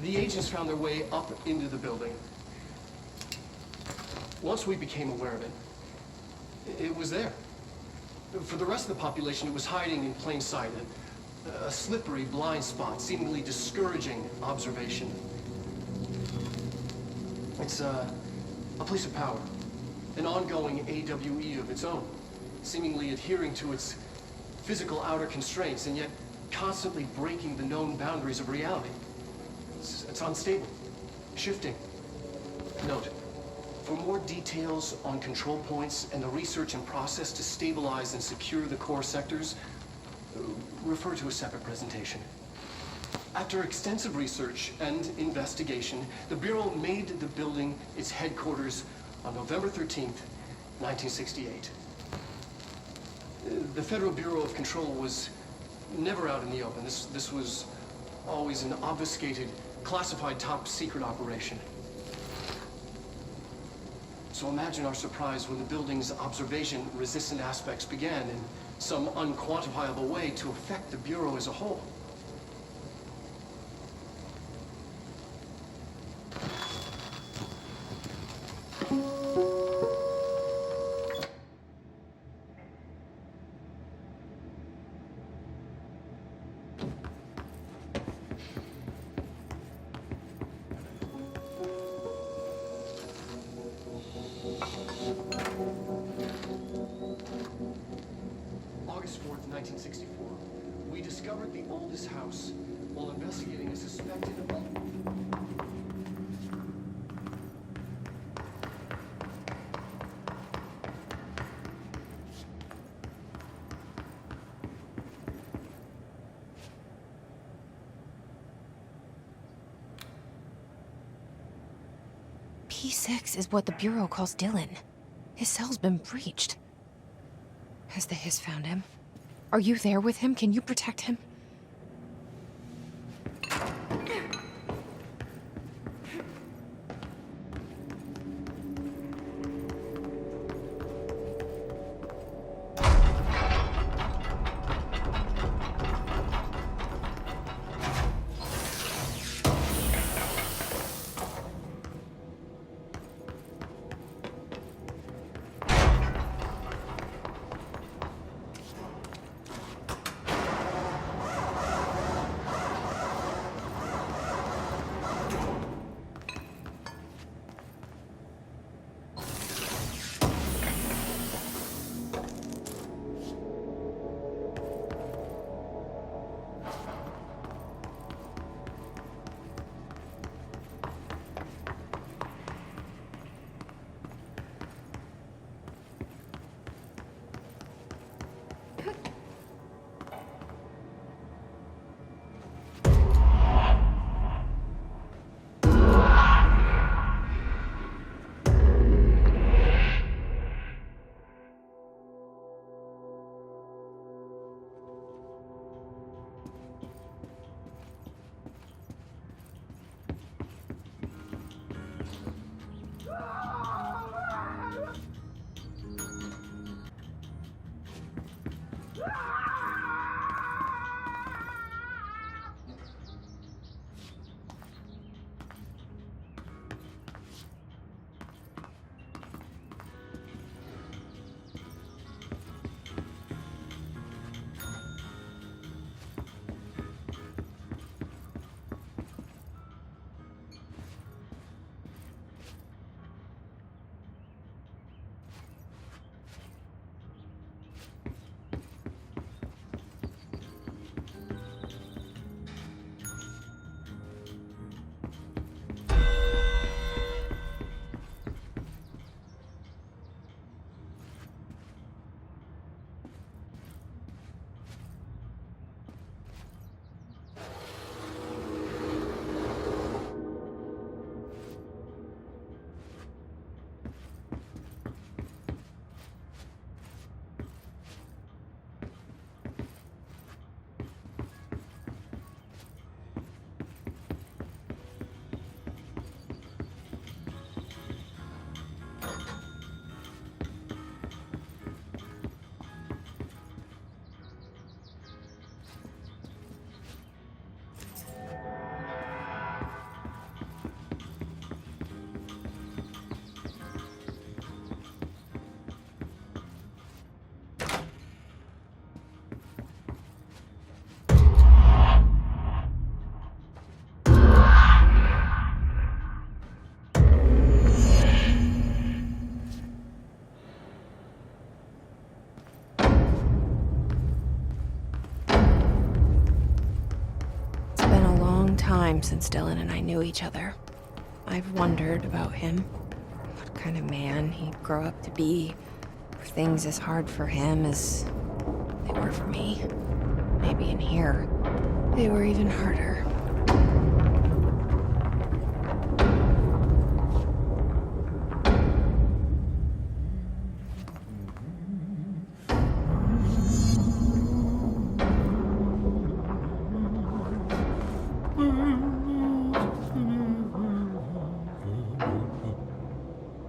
The agents found their way up into the building. Once we became aware of it, it was there. For the rest of the population, it was hiding in plain sight, a slippery blind spot, seemingly discouraging observation. It's a place of power, an ongoing AWE of its own, seemingly adhering to its physical outer constraints and yet constantly breaking the known boundaries of reality. It's unstable, shifting. Note, for more details on control points and the research and process to stabilize and secure the core sectors, refer to a separate presentation. After extensive research and investigation, the Bureau made the building its headquarters on November 13th, 1968. The Federal Bureau of Control was never out in the open. This was always an obfuscated, classified top-secret operation. So imagine our surprise when the building's observation-resistant aspects began in some unquantifiable way to affect the Bureau as a whole. August 4th, 1964. We discovered the oldest house while investigating a suspected... P6 is what the Bureau calls Dylan. His cell's been breached. Has the Hiss found him? Are you there with him? Can you protect him? time since Dylan and I knew each other. I've wondered about him. What kind of man he'd grow up to be. Were things as hard for him as they were for me? Maybe in here, they were even harder.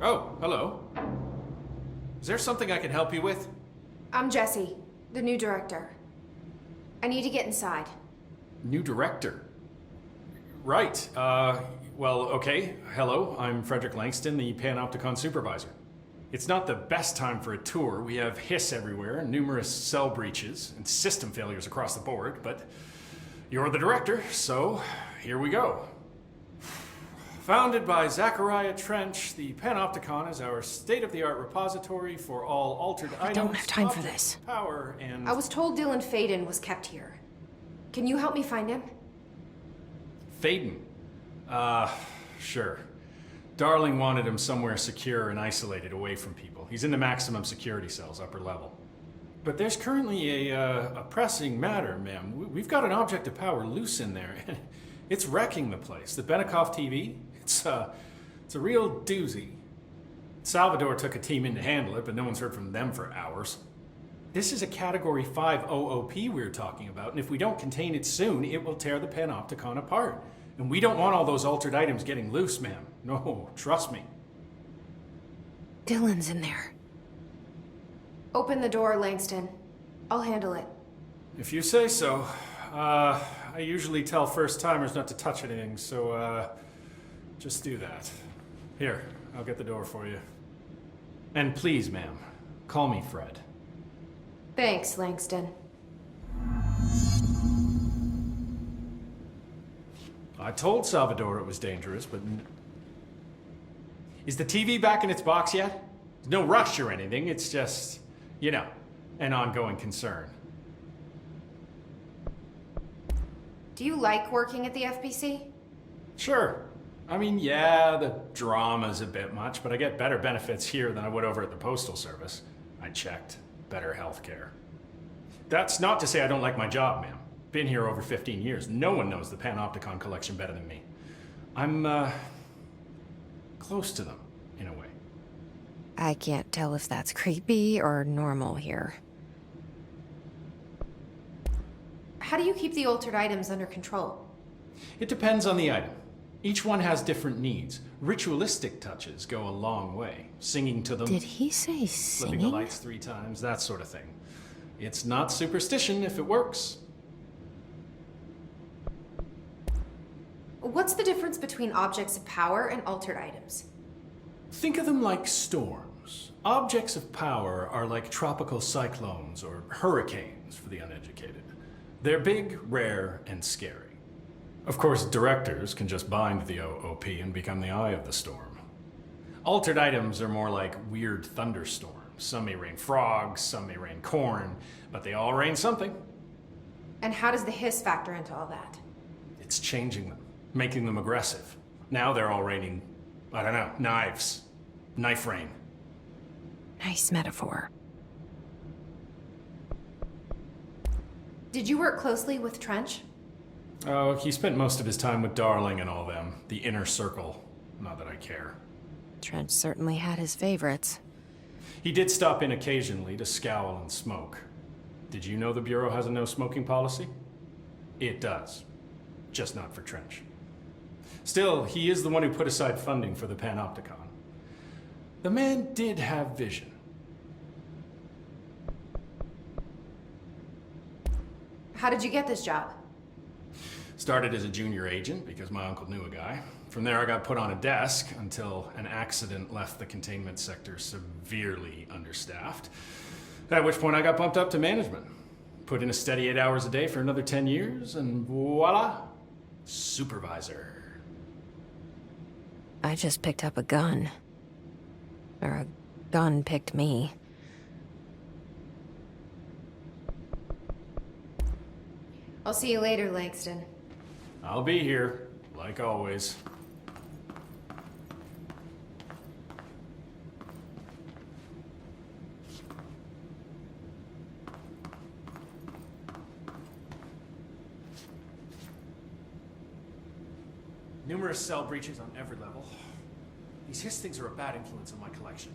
Oh, hello. Is there something I can help you with? I'm Jesse, the new director. I need to get inside. New director? Right. Well, okay. Hello, I'm Frederick Langston, the Panopticon supervisor. It's not the best time for a tour. We have hiss everywhere, numerous cell breaches, and system failures across the board, but you're the director, so here we go. Founded by Zachariah Trench, the Panopticon is our state-of-the-art repository for all altered items. I don't have time for objects, this. Power and I was told Dylan Faden was kept here. Can you help me find him? Faden. Sure. Darling wanted him somewhere secure and isolated away from people. He's in the maximum security cells, upper level. But there's currently a pressing matter, ma'am. We've got an object of power loose in there. It's wrecking the place. The Benikoff TV, it's a real doozy. Salvador took a team in to handle it, but no one's heard from them for hours. This is a Category 5 OOP we're talking about, and if we don't contain it soon, it will tear the Panopticon apart. And we don't want all those altered items getting loose, ma'am. No, trust me. Dylan's in there. Open the door, Langston. I'll handle it. If you say so. I usually tell first-timers not to touch anything, so, just do that. Here, I'll get the door for you. And please, ma'am, call me Fred. Thanks, Langston. I told Salvador it was dangerous, but... Is the TV back in its box yet? There's no rush or anything, it's just, you know, an ongoing concern. Do you like working at the FBC? Sure. I mean, yeah, the drama's a bit much, but I get better benefits here than I would over at the Postal Service. I checked. Better healthcare. That's not to say I don't like my job, ma'am. Been here over 15 years. No one knows the Panopticon collection better than me. I'm, close to them, in a way. I can't tell if that's creepy or normal here. How do you keep the altered items under control? It depends on the item. Each one has different needs. Ritualistic touches go a long way. Singing to them. Did he say Flipping the singing? lights 3 times, that sort of thing. It's not superstition if it works. What's the difference between objects of power and altered items? Think of them like storms. Objects of power are like tropical cyclones or hurricanes for the uneducated. They're big, rare, and scary. Of course, directors can just bind the OOP and become the eye of the storm. Altered items are more like weird thunderstorms. Some may rain frogs, some may rain corn, but they all rain something. And how does the hiss factor into all that? It's changing them, making them aggressive. Now they're all raining, I don't know, knives. Knife rain. Nice metaphor. Did you work closely with Trench? Oh, he spent most of his time with Darling and all them. The inner circle. Not that I care. Trent certainly had his favorites. He did stop in occasionally to scowl and smoke. Did you know the Bureau has a no-smoking policy? It does. Just not for Trench. Still, he is the one who put aside funding for the Panopticon. The man did have vision. How did you get this job? Started as a junior agent because my uncle knew a guy. From there I got put on a desk until an accident left the containment sector severely understaffed. At which point I got bumped up to management. Put in a steady 8 hours a day for another 10 years and voila, supervisor. I just picked up a gun. Or a gun picked me. I'll see you later, Langston. I'll be here, like always. Numerous cell breaches on every level. These Hiss things are a bad influence on my collection.